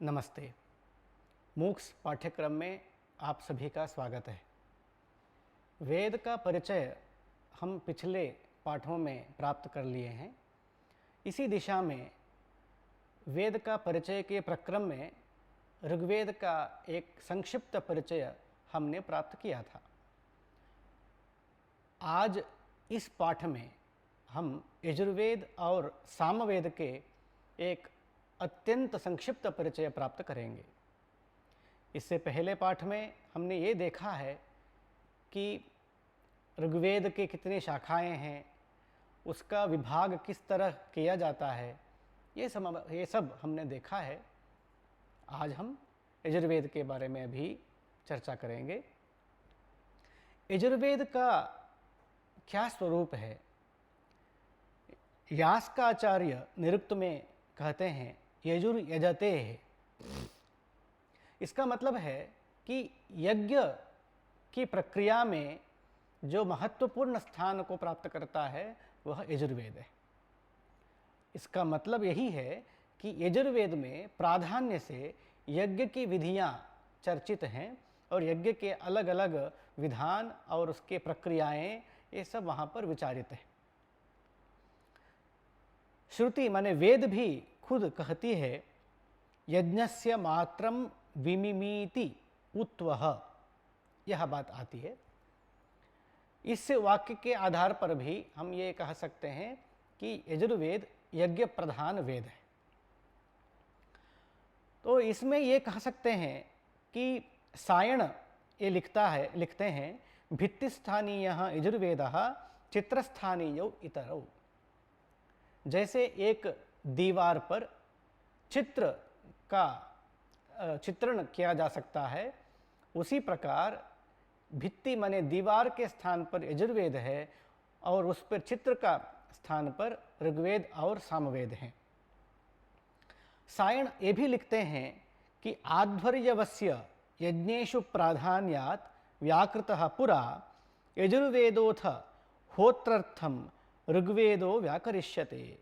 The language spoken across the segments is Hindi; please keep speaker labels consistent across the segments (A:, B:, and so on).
A: नमस्ते। मूक्स पाठ्यक्रम में आप सभी का स्वागत है। वेद का परिचय हम पिछले पाठों में प्राप्त कर लिए हैं। इसी दिशा में वेद का परिचय के प्रक्रम में ऋग्वेद का एक संक्षिप्त परिचय हमने प्राप्त किया था। आज इस पाठ में हम यजुर्वेद और सामवेद के एक अत्यंत संक्षिप्त परिचय प्राप्त करेंगे। इससे पहले पाठ में हमने ये देखा है कि ऋग्वेद के कितनी शाखाएं हैं, उसका विभाग किस तरह किया जाता है, ये सब हमने देखा है। आज हम यजुर्वेद के बारे में भी चर्चा करेंगे। यजुर्वेद का क्या स्वरूप है? यास का आचार्य निरुक्त में कहते हैं यजुर यजते है। इसका मतलब है कि यज्ञ की प्रक्रिया में जो महत्वपूर्ण स्थान को प्राप्त करता है वह यजुर्वेद है। इसका मतलब यही है कि यजुर्वेद में प्राधान्य से यज्ञ की विधियां चर्चित हैं और यज्ञ के अलग अलग विधान और उसके प्रक्रियाएं ये सब वहाँ पर विचारित है। श्रुति माने वेद भी खुद कहती है यज्ञस्य मात्रम विमिमीति उत्वह, यह बात आती है। इस वाक्य के आधार पर भी हम ये कह सकते हैं कि यजुर्वेद यज्ञ प्रधान वेद है। तो इसमें ये कह सकते हैं कि सायण ये लिखते हैं भित्तिस्थानीय यजुर्वेदः चित्रस्थानीय इतरौ। जैसे एक दीवार पर चित्र का चित्रण किया जा सकता है, उसी प्रकार भित्ति माने दीवार के स्थान पर यजुर्वेद है और उस पर चित्र का स्थान पर ऋग्वेद और सामवेद हैं। सायण ये भी लिखते हैं कि आध्वर्यवस्य यज्ञेषु प्राधान्यात् व्याकृतः पुरा यजुर्वेदोऽथ होत्रर्थम ऋग्वेदो व्याकरिष्यते।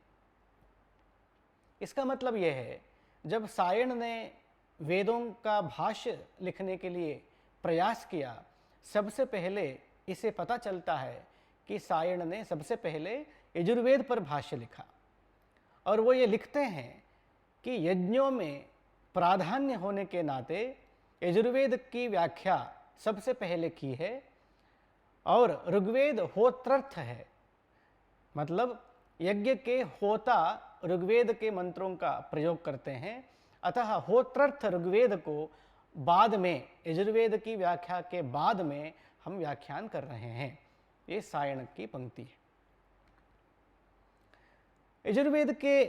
A: इसका मतलब यह है, जब सायण ने वेदों का भाष्य लिखने के लिए प्रयास किया, सबसे पहले इसे पता चलता है कि सायण ने सबसे पहले यजुर्वेद पर भाष्य लिखा। और वो ये लिखते हैं कि यज्ञों में प्राधान्य होने के नाते यजुर्वेद की व्याख्या सबसे पहले की है और ऋग्वेद होत्रर्थ है। मतलब यज्ञ के होता ऋग्वेद के मंत्रों का प्रयोग करते हैं, अतः होत्रर्थ ऋग्वेद को बाद में यजुर्वेद की व्याख्या के बाद में हम व्याख्यान कर रहे हैं। ये सायण की पंक्ति है। यजुर्वेद के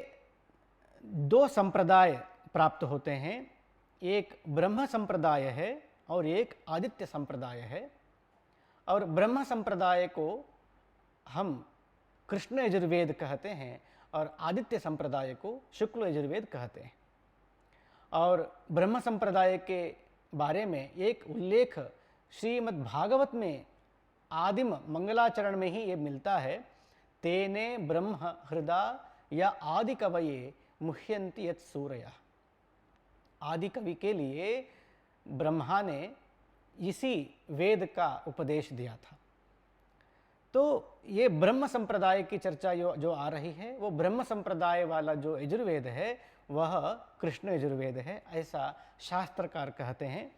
A: दो संप्रदाय प्राप्त होते हैं, एक ब्रह्म संप्रदाय है और एक आदित्य संप्रदाय है। और ब्रह्म संप्रदाय को हम कृष्ण यजुर्वेद कहते हैं और आदित्य संप्रदाय को शुक्ल यजुर्वेद कहते हैं। और ब्रह्म संप्रदाय के बारे में एक उल्लेख श्रीमद् भागवत में आदिम मंगलाचरण में ही ये मिलता है। तेने ब्रह्म हृदय या आदि कवये मुह्यन्ति यत् सूरयः। आदि कवि के लिए ब्रह्मा ने इसी वेद का उपदेश दिया था। तो ये ब्रह्म संप्रदाय की चर्चा जो आ रही है, वो ब्रह्म संप्रदाय वाला जो यजुर्वेद है वह कृष्ण यजुर्वेद है, ऐसा शास्त्रकार कहते हैं।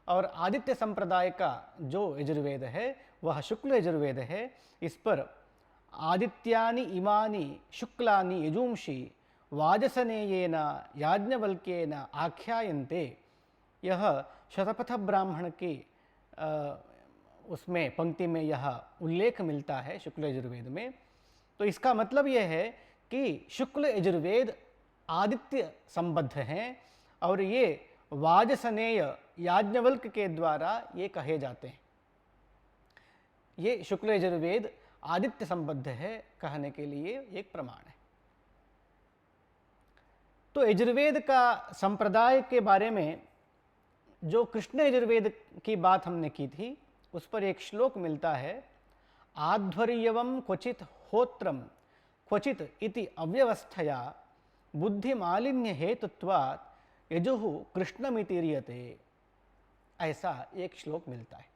A: और आदित्य संप्रदाय का जो यजुर्वेद है वह शुक्ल यजुर्वेद है। इस पर आदित्यानि इमानि शुक्लानि यजूंषि वाजसनेयेन याज्ञवल्क्येन आख्यायन्ते, यह शतपथ ब्राह्मण की उसमें पंक्ति में यह उल्लेख मिलता है शुक्ल यजुर्वेद में। तो इसका मतलब यह है कि शुक्ल यजुर्वेद आदित्य संबद्ध हैं और ये वाजसनेय याज्ञवल्क्य के द्वारा ये कहे जाते हैं। ये शुक्ल यजुर्वेद आदित्य संबद्ध है कहने के लिए एक प्रमाण है। तो यजुर्वेद का संप्रदाय के बारे में जो कृष्ण यजुर्वेद की बात हमने की थी, उस पर एक श्लोक मिलता है। आध्वर्यवम क्वचित होत्रम क्वचित इति अव्यवस्थया बुद्धिमालिन्य हेतुत्वात् यजुः कृष्णमितीर्यते, ऐसा एक श्लोक मिलता है।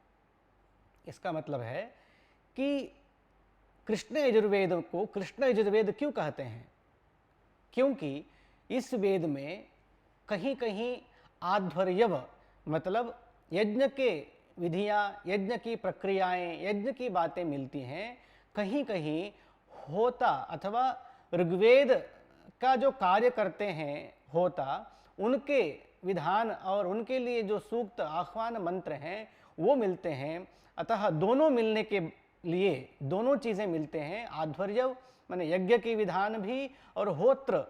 A: इसका मतलब है कि कृष्ण यजुर्वेद को कृष्ण यजुर्वेद क्यों कहते हैं? क्योंकि इस वेद में कहीं कहीं आध्वर्यव मतलब यज्ञ के विधियाँ, यज्ञ की प्रक्रियाएं, यज्ञ की बातें मिलती हैं। कहीं कहीं होता अथवा ऋग्वेद का जो कार्य करते हैं होता, उनके विधान और उनके लिए जो सूक्त आह्वान मंत्र हैं वो मिलते हैं। अतः दोनों मिलने के लिए दोनों चीज़ें मिलते हैं, आध्वर्य माने यज्ञ की विधान भी और होत्र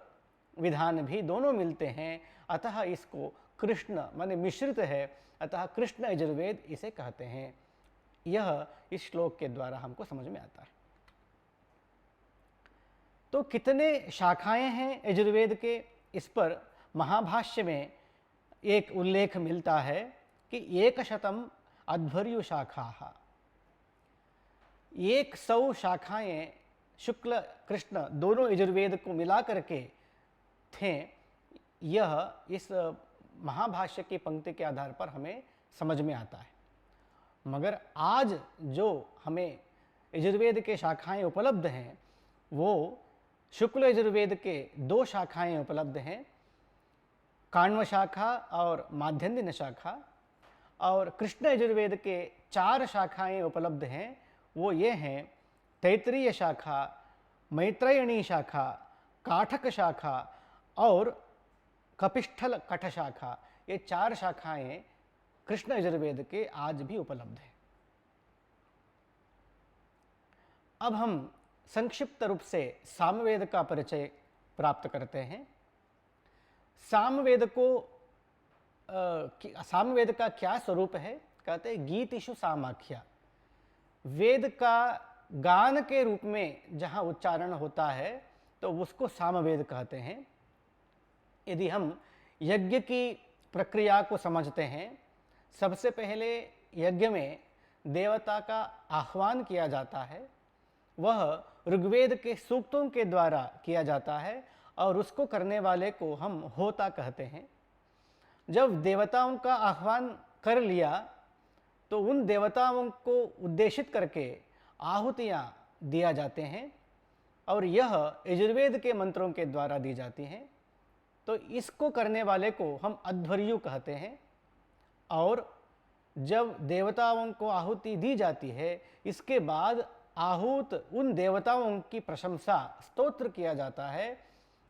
A: विधान भी दोनों मिलते हैं। अतः इसको कृष्ण माने मिश्रित है, अतः कृष्ण यजुर्वेद इसे कहते हैं। यह इस श्लोक के द्वारा हमको समझ में आता है। तो कितने शाखाएं हैं यजुर्वेद के, इस पर महाभाष्य में एक उल्लेख मिलता है कि 100 अध्वर्यु शाखाः, 100 शाखाएं शुक्ल कृष्ण दोनों यजुर्वेद को मिला करके थे। यह इस महाभाष्य की पंक्ति के आधार पर हमें समझ में आता है। मगर आज जो हमें यजुर्वेद के शाखाएं उपलब्ध हैं वो शुक्ल यजुर्वेद के 2 शाखाएं उपलब्ध हैं, काण्व शाखा और माध्यन्दिन शाखा। और कृष्ण यजुर्वेद के 4 शाखाएं उपलब्ध हैं, वो ये हैं तैत्तिरीय शाखा, मैत्रेयणी शाखा, काठक शाखा और कपिष्ठल कठ शाखा। ये 4 शाखाएं कृष्ण यजुर्वेद के आज भी उपलब्ध हैं। अब हम संक्षिप्त रूप से सामवेद का परिचय प्राप्त करते हैं। सामवेद का क्या स्वरूप है? कहते हैं गीतिषु सामाख्या। वेद का गान के रूप में जहाँ उच्चारण होता है तो उसको सामवेद कहते हैं। यदि हम यज्ञ की प्रक्रिया को समझते हैं, सबसे पहले यज्ञ में देवता का आह्वान किया जाता है, वह ऋग्वेद के सूक्तों के द्वारा किया जाता है और उसको करने वाले को हम होता कहते हैं। जब देवताओं का आह्वान कर लिया तो उन देवताओं को उद्देशित करके आहुतियाँ दिया जाते हैं और यह यजुर्वेद के मंत्रों के द्वारा दी जाती हैं। तो इसको करने वाले को हम अध्वर्यु कहते हैं। और जब देवताओं को आहुति दी जाती है, इसके बाद आहूत उन देवताओं की प्रशंसा स्तोत्र किया जाता है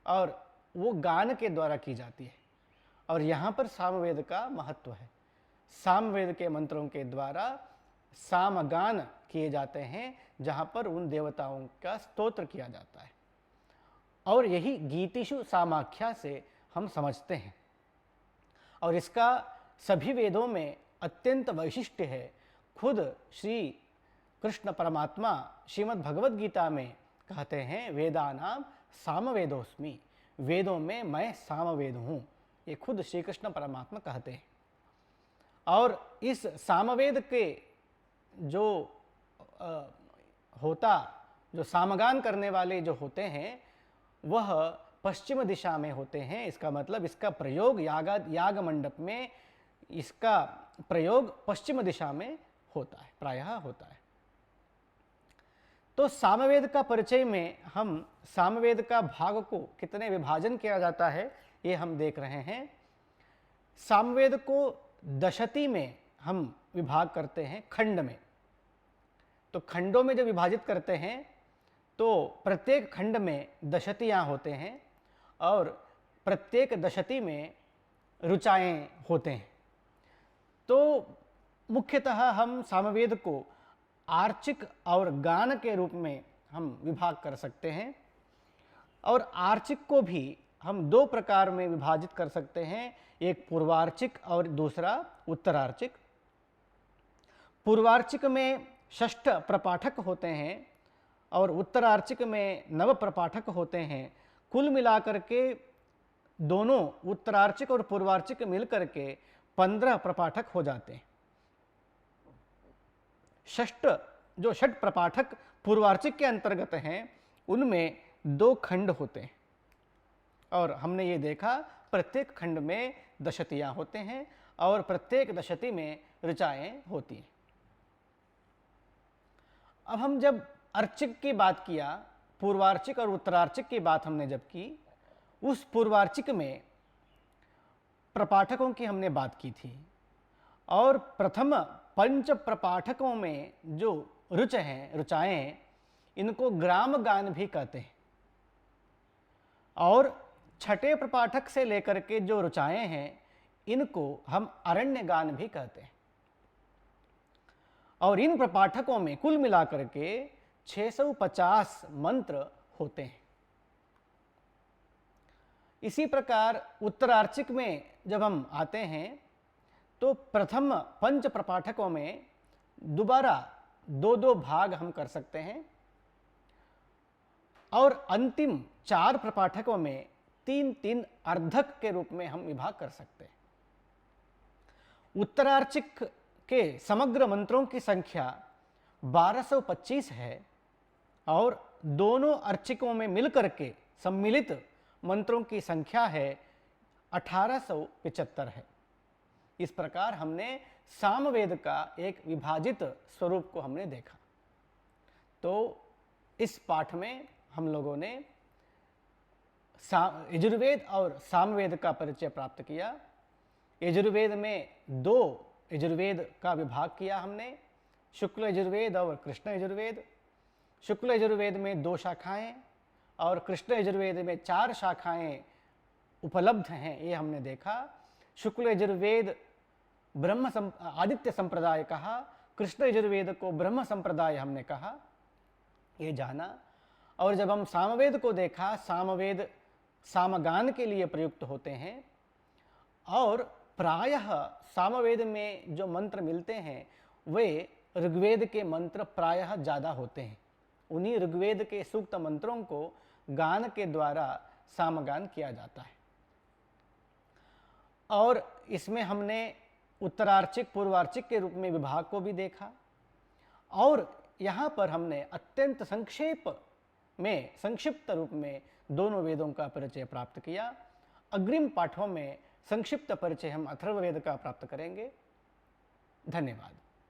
A: और वो गान के द्वारा की जाती है। और यहाँ पर सामवेद का महत्व है। सामवेद के मंत्रों के द्वारा सामगान किए जाते हैं, जहाँ पर उन देवताओं का स्तोत्र किया जाता है। और यही गीतिषु सामाख्या से हम समझते हैं। और इसका सभी वेदों में अत्यंत वैशिष्ट्य है। खुद श्री कृष्ण परमात्मा श्रीमद् भगवद गीता में कहते हैं वेदानाम सामवेदोस्मि, वेदों में मैं सामवेद हूँ। ये खुद श्री कृष्ण परमात्मा कहते हैं। और इस सामवेद के जो जो सामगान करने वाले जो होते हैं वह पश्चिम दिशा में होते हैं। इसका मतलब इसका प्रयोग याग मंडप में इसका प्रयोग पश्चिम दिशा में होता है, प्रायः होता है। तो सामवेद का परिचय में हम सामवेद का भाग को कितने विभाजन किया जाता है ये हम देख रहे हैं। सामवेद को दशति में हम विभाग करते हैं, खंड में। तो खंडों में जब विभाजित करते हैं तो प्रत्येक खंड में दशतियाँ होते हैं और प्रत्येक दशति में ऋचाएँ होते हैं। तो मुख्यतः हम सामवेद को आर्चिक और गान के रूप में हम विभाग कर सकते हैं। और आर्चिक को भी हम 2 प्रकार में विभाजित कर सकते हैं, एक पूर्वार्चिक और दूसरा उत्तरार्चिक। पूर्वार्चिक में 6 प्रपाठक होते हैं और उत्तरार्चिक में 9 प्रपाठक होते हैं। कुल मिलाकर के दोनों उत्तरार्चिक और पूर्वार्चिक मिलकर के 15 प्रपाठक हो जाते हैं। जो 6 प्रपाठक पूर्वार्चिक के अंतर्गत हैं उनमें 2 खंड होते हैं। और हमने ये देखा प्रत्येक खंड में दशतियाँ होते हैं और प्रत्येक दशति में ऋचाएँ होती हैं। अब हम जब अर्चिक की बात किया, पूर्वार्चिक और उत्तरार्चिक की बात हमने जब की, उस पूर्वार्चिक में प्रपाठकों की हमने बात की थी और प्रथम पंच प्रपाठकों में जो ऋच हैं, ऋचाएँ, इनको ग्राम गान भी कहते हैं और छठे प्रपाठक से लेकर के जो ऋचाएँ हैं इनको हम अरण्य गान भी कहते हैं और इन प्रपाठकों में कुल मिलाकर के 650 मंत्र होते हैं। इसी प्रकार उत्तरार्चिक में जब हम आते हैं तो प्रथम पंच प्रपाठकों में दोबारा दो दो भाग हम कर सकते हैं और अंतिम 4 प्रपाठकों में 3-3 अर्धक के रूप में हम विभाग कर सकते हैं। उत्तरार्चिक के समग्र मंत्रों की संख्या 1225 है और दोनों अर्चिकों में मिलकर के सम्मिलित मंत्रों की संख्या है 1875 है। इस प्रकार हमने सामवेद का एक विभाजित स्वरूप को हमने देखा। तो इस पाठ में हम लोगों ने यजुर्वेद और सामवेद का परिचय प्राप्त किया। यजुर्वेद में 2 यजुर्वेद का विभाग किया हमने, शुक्ल यजुर्वेद और कृष्ण यजुर्वेद। शुक्ल यजुर्वेद में 2 शाखाएं और कृष्ण यजुर्वेद में 4 शाखाएं उपलब्ध हैं, ये हमने देखा। शुक्ल यजुर्वेद आदित्य संप्रदाय कहा, कृष्ण यजुर्वेद को ब्रह्म संप्रदाय हमने कहा, ये जाना। और जब हम सामवेद को देखा, सामवेद सामगान के लिए प्रयुक्त होते हैं और प्रायः सामवेद में जो मंत्र मिलते हैं वे ऋग्वेद के मंत्र प्रायः ज़्यादा होते हैं। उन्हीं ऋग्वेद के सूक्त मंत्रों को गान के द्वारा सामगान किया जाता है। और इसमें हमने उत्तरार्चिक पूर्वार्चिक के रूप में विभाग को भी देखा और यहाँ पर हमने अत्यंत संक्षिप्त रूप में दोनों वेदों का परिचय प्राप्त किया। अग्रिम पाठों में संक्षिप्त परिचय हम अथर्ववेद का प्राप्त करेंगे। धन्यवाद।